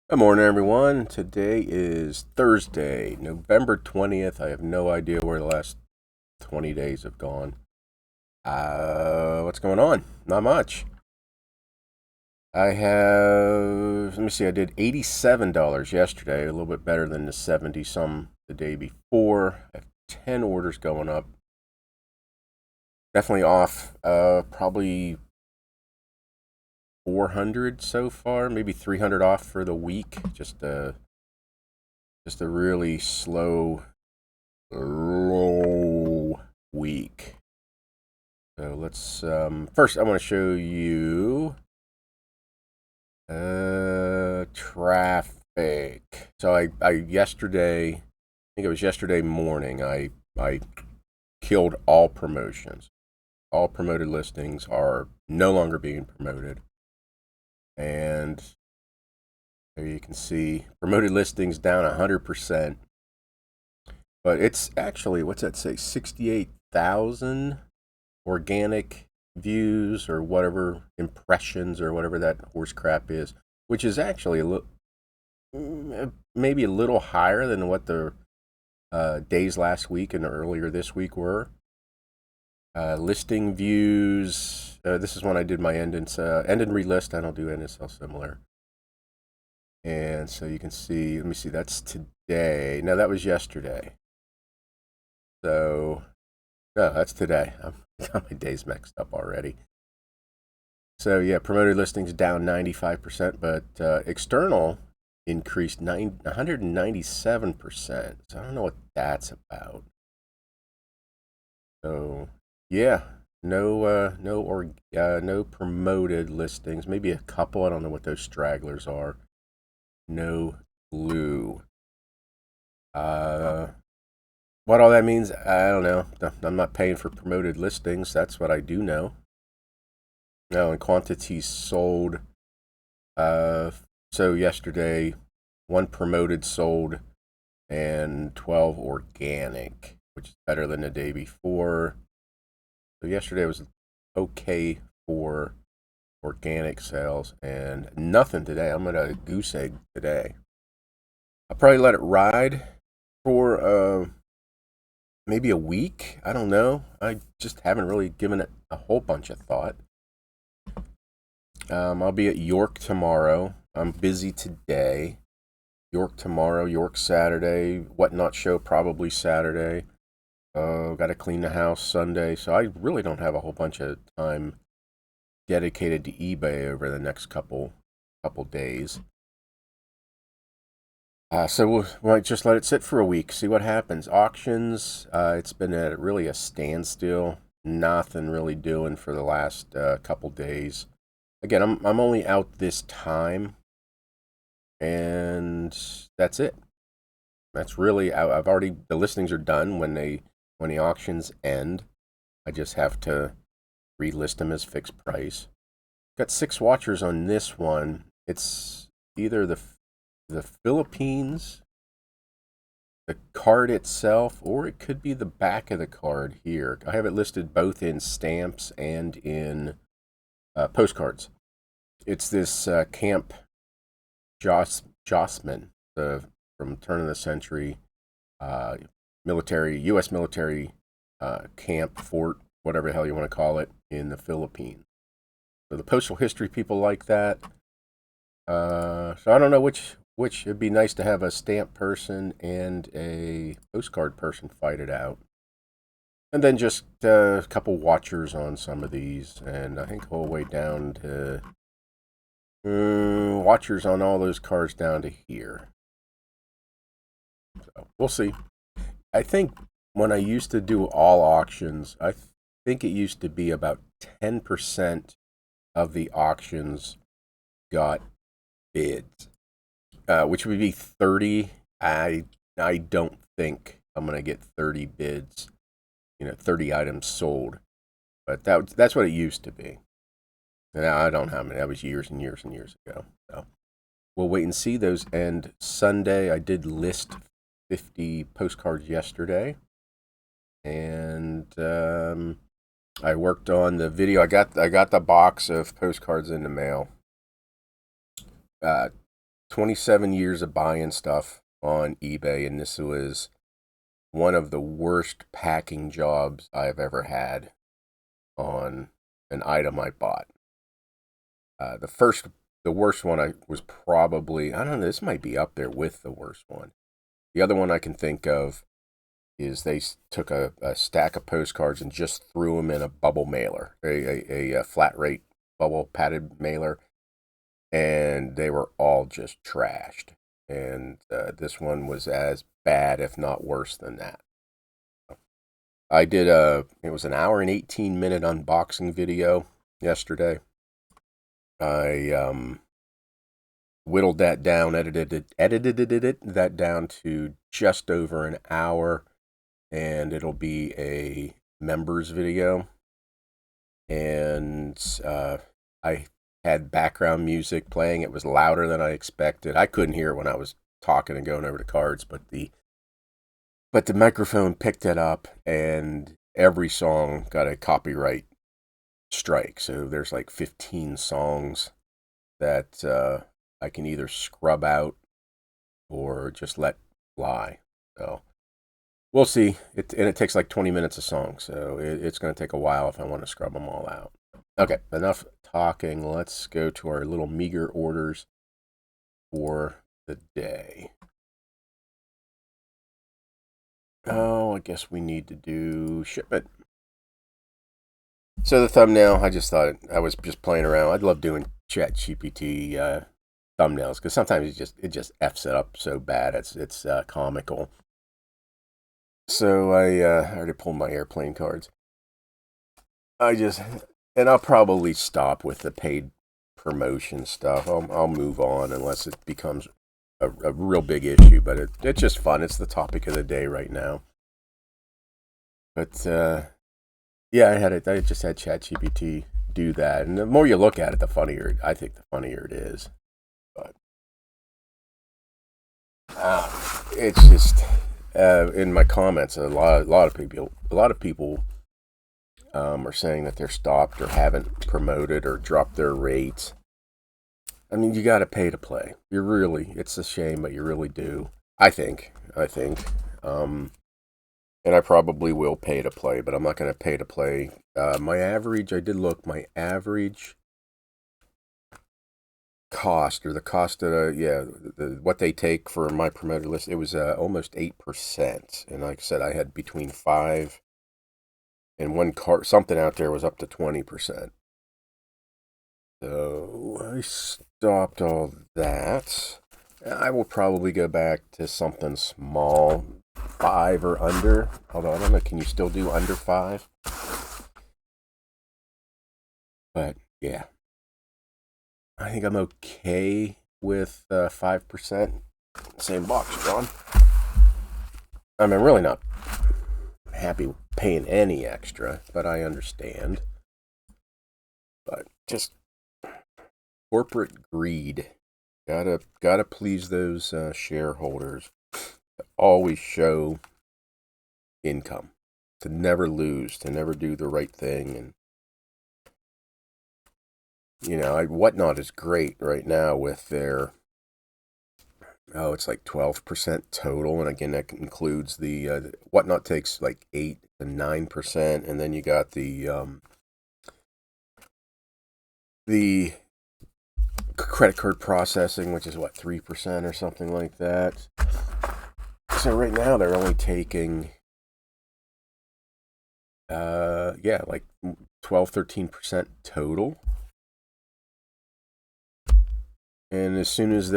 Good morning, everyone. Today is Thursday, November 20th. I have no idea where the last 20 days have gone. What's going on? Not much. I have, let me see, I did $87 yesterday, a little bit better than the 70 some the day before. I have 10 orders going up. Definitely off, probably 400 so far, maybe 300 off for the week. Just a really slow week. So let's first I want to show you traffic. So I yesterday, I think it was yesterday morning, I killed all promotions. All promoted listings are no longer being promoted. And there you can see promoted listings down 100%. But it's actually, what's that say, 68,000 organic views or whatever, impressions or whatever that horse crap is, which is actually maybe a little higher than what the days last week and earlier this week were. Listing views, this is when I did my end and relist. I don't do end and sell similar. And so you can see, let me see, that's today. No, that was yesterday. So, no, that's today. I've got my days mixed up already. So, yeah, promoted listings down 95%, but external increased 197%. So, I don't know what that's about. So, yeah, no promoted listings. Maybe a couple. I don't know what those stragglers are. No glue. What all that means, I don't know. I'm not paying for promoted listings. That's what I do know. No, and quantities sold. So yesterday, one promoted sold and 12 organic, which is better than the day before. So yesterday was okay for organic sales and nothing today. I'm at a goose egg today. I'll probably let it ride for maybe a week. I don't know. I just haven't really given it a whole bunch of thought. I'll be at York tomorrow. I'm busy today. York tomorrow, York Saturday, Whatnot Show probably Saturday. Got to clean the house Sunday. So I really don't have a whole bunch of time dedicated to eBay over the next couple days. So we'll just let it sit for a week, see what happens. Auctions, it's been really a standstill. Nothing really doing for the last couple days. Again, I'm only out this time, and that's it. That's really I've already the listings are done when the auctions end. I just have to relist them as fixed price. Got 6 watchers on this one. It's either the Philippines, the card itself, or it could be the back of the card here. I have it listed both in stamps and in postcards. It's this Camp Jossman, from turn of the century military, U.S. military camp, fort, whatever the hell you want to call it, in the Philippines. So the postal history people like that. So I don't know which. It'd be nice to have a stamp person and a postcard person fight it out. And then just a couple watchers on some of these. And I think the whole way down to watchers on all those cards down to here. So we'll see. I think when I used to do all auctions, I think it used to be about 10% of the auctions got bids, which would be 30. I don't think I'm gonna get 30 bids, 30 items sold, but that's what it used to be. And I don't know how many. That was years and years and years ago. So we'll wait and see. Those end Sunday. I did list 50 postcards yesterday, and I worked on the video. I got the box of postcards in the mail. 27 years of buying stuff on eBay, and this was one of the worst packing jobs I've ever had on an item I bought. The worst one I was probably, I don't know, this might be up there with the worst one. The other one I can think of is they took a stack of postcards and just threw them in a bubble mailer, a flat rate bubble padded mailer, and they were all just trashed. And this one was as bad, if not worse than that. I did it was an hour and 18-minute unboxing video yesterday. I whittled that down, edited that down to just over an hour, and it'll be a members video. And I had background music playing. It was louder than I expected. I couldn't hear it when I was talking and going over the cards, but the microphone picked it up, and every song got a copyright strike. So there's like 15 songs that I can either scrub out or just let lie. So we'll see. It takes like 20 minutes a song, so it's going to take a while if I want to scrub them all out. Okay, enough talking. Let's go to our little meager orders for the day. Oh, I guess we need to do shipment. So the thumbnail, I just thought I was just playing around. I'd love doing ChatGPT thumbnails because sometimes it just f's it up so bad it's comical. So I already pulled my airplane cards. And I'll probably stop with the paid promotion stuff. I'll move on unless it becomes a real big issue. But it's just fun. It's the topic of the day right now. But yeah, I just had ChatGPT do that, and the more you look at it, the funnier it is. But it's just in my comments, a lot of people are saying that they're stopped or haven't promoted or dropped their rates. I mean, you got to pay to play. It's a shame, but you really do. I think. And I probably will pay to play, but I'm not going to pay to play. My average cost, or the cost of what they take for my promoted list, it was almost 8%. And like I said, I had between 5 and one cart, something out there was up to 20%. So I stopped all that. I will probably go back to something small, 5 or under. Although I don't know, can you still do under 5? But yeah, I think I'm okay with 5%. Same box, John. I mean, I'm really not happy paying any extra, but I understand. But just corporate greed. Gotta please those shareholders. To always show income, to never lose, to never do the right thing. And Whatnot is great right now with their it's like 12% total, and again that includes the Whatnot takes like 8 to 9%, and then you got the credit card processing, which is 3% or something like that. So right now they're only taking like 12-13% total. And as soon as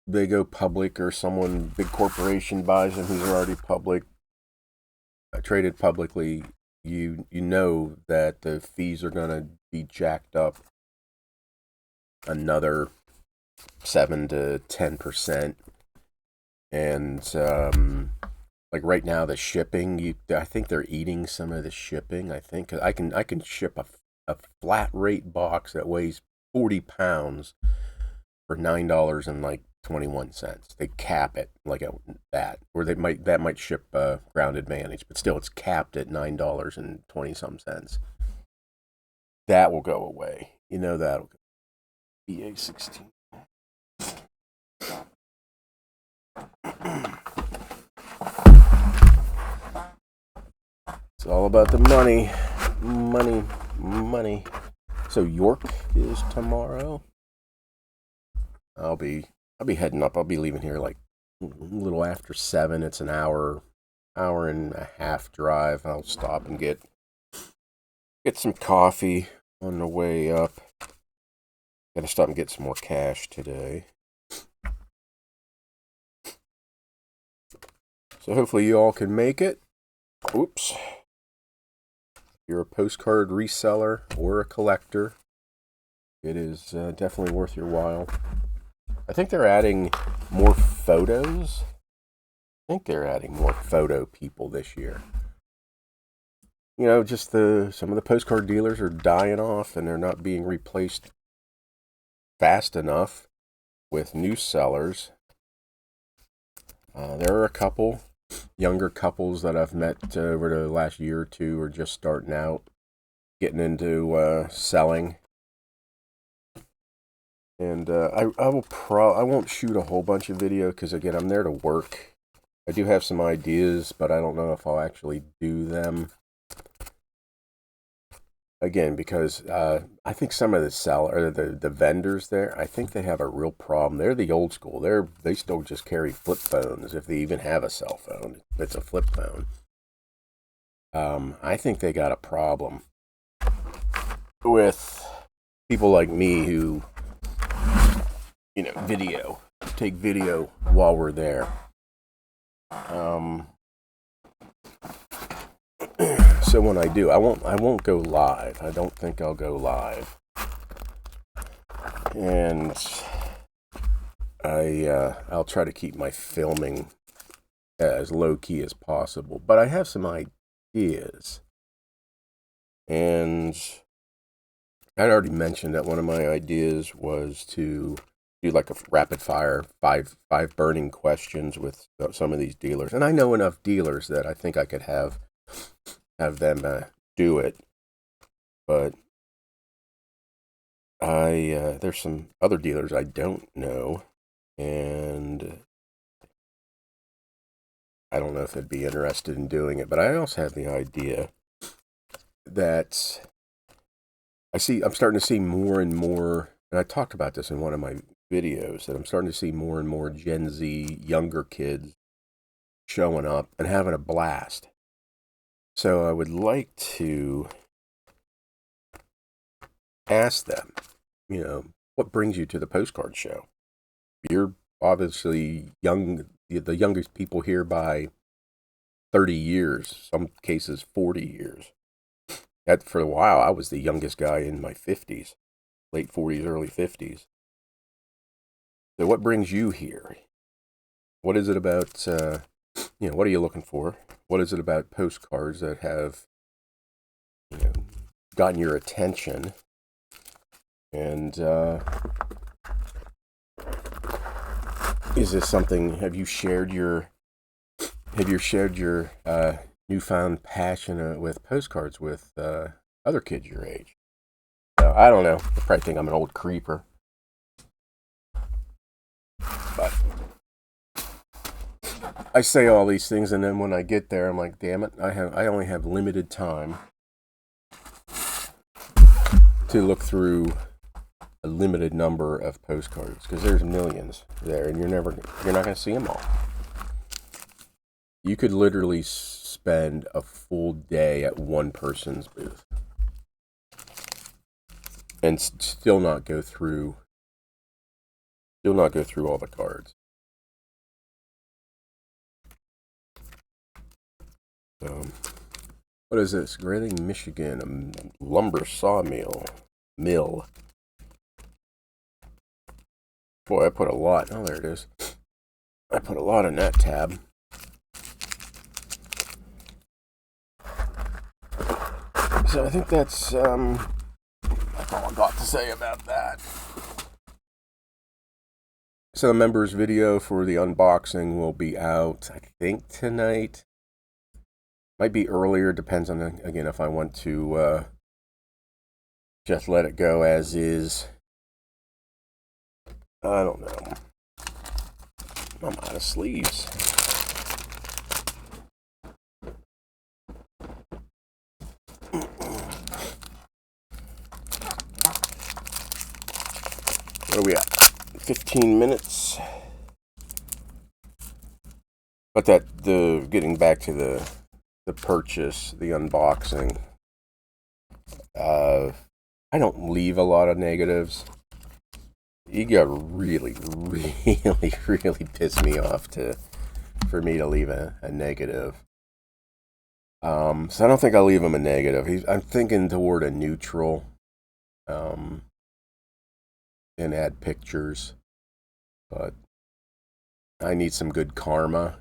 they go public, or someone, big corporation, buys them who's already public, traded publicly, you know that the fees are going to be jacked up another 7 to 10%. And like right now, the shipping, I think they're eating some of the shipping. I think I can ship a flat rate box that weighs 40 pounds for $9.21. They cap it like at that, or that might ship Ground Advantage, but still it's capped at $9.20. That will go away. That'll go. EA16. all about the money. Money. So York is tomorrow. I'll be heading up. I'll be leaving here like a little after 7. It's an hour and a half drive. I'll stop and get some coffee on the way up. Gotta stop and get some more cash today. So hopefully you all can make it. Oops. If you're a postcard reseller or a collector, it is definitely worth your while. I think they're adding more photos. I think they're adding more photo people this year. You know, just some of the postcard dealers are dying off and they're not being replaced fast enough with new sellers. There are a couple younger couples that I've met over the last year or two are just starting out, getting into selling. And I won't shoot a whole bunch of video because, again, I'm there to work. I do have some ideas, but I don't know if I'll actually do them. Again, because I think some of the vendors there, I think they have a real problem. They're the old school. They still just carry flip phones, if they even have a cell phone. It's a flip phone. I think they got a problem with people like me who, you know, take video while we're there. So when I do, I won't go live. I don't think I'll go live. And I'll try to keep my filming as low key as possible. But I have some ideas. And I'd already mentioned that one of my ideas was to do like a rapid fire, five burning questions with some of these dealers. And I know enough dealers that I think I could have them do it. But there's some other dealers I don't know, and I don't know if they'd be interested in doing it. But I also have the idea that I'm starting to see more and more, and I talked about this in one of my videos, that I'm starting to see more and more Gen Z younger kids showing up and having a blast. So I would like to ask them, you know, what brings you to the postcard show? You're obviously young, the youngest people here by 30 years, some cases 40 years. That for a while, I was the youngest guy in my 50s, late 40s, early 50s. So what brings you here? What is it about, you know, what are you looking for? What is it about postcards that have, you know, gotten your attention? And is this something, have you shared your newfound passion with postcards with other kids your age? I don't know. They probably think I'm an old creeper. But I say all these things, and then when I get there, I'm like, damn it, I only have limited time to look through a limited number of postcards, because there's millions there, and you're not going to see them all. You could literally spend a full day at one person's booth and still not go through all the cards. What is this? Grayling, Michigan, a lumber sawmill. Boy, I put a lot. Oh, there it is. I put a lot in that tab. So I think that's all I got to say about that. So the members video for the unboxing will be out, I think, tonight. Might be earlier, depends on, again, if I want to just let it go as is. I don't know. I'm out of sleeves. 15 minutes. But getting back to the purchase, the unboxing, I don't leave a lot of negatives. You got really, really, really piss me off for me to leave a negative. So I don't think I'll leave him a negative. I'm thinking toward a neutral, and add pictures. But I need some good karma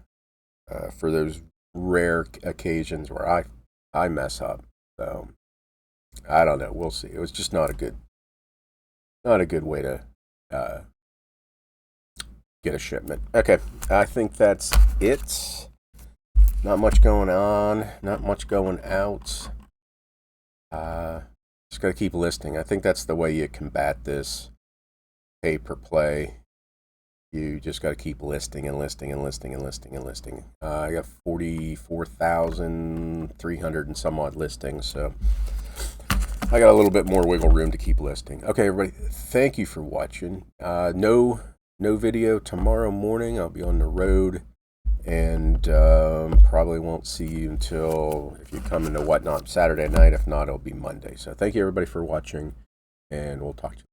for those rare occasions where I mess up. So I don't know. We'll see. It was just not a good way to get a shipment. Okay, I think that's it. Not much going on. Not much going out. Just gotta keep listing. I think that's the way you combat this pay per play. You just got to keep listing and listing and listing and listing and listing. I got 44,300 and some odd listings, so I got a little bit more wiggle room to keep listing. Okay, everybody, thank you for watching. No video tomorrow morning. I'll be on the road, and probably won't see you until, if you come into Whatnot, Saturday night. If not, it'll be Monday. So thank you, everybody, for watching, and we'll talk to you.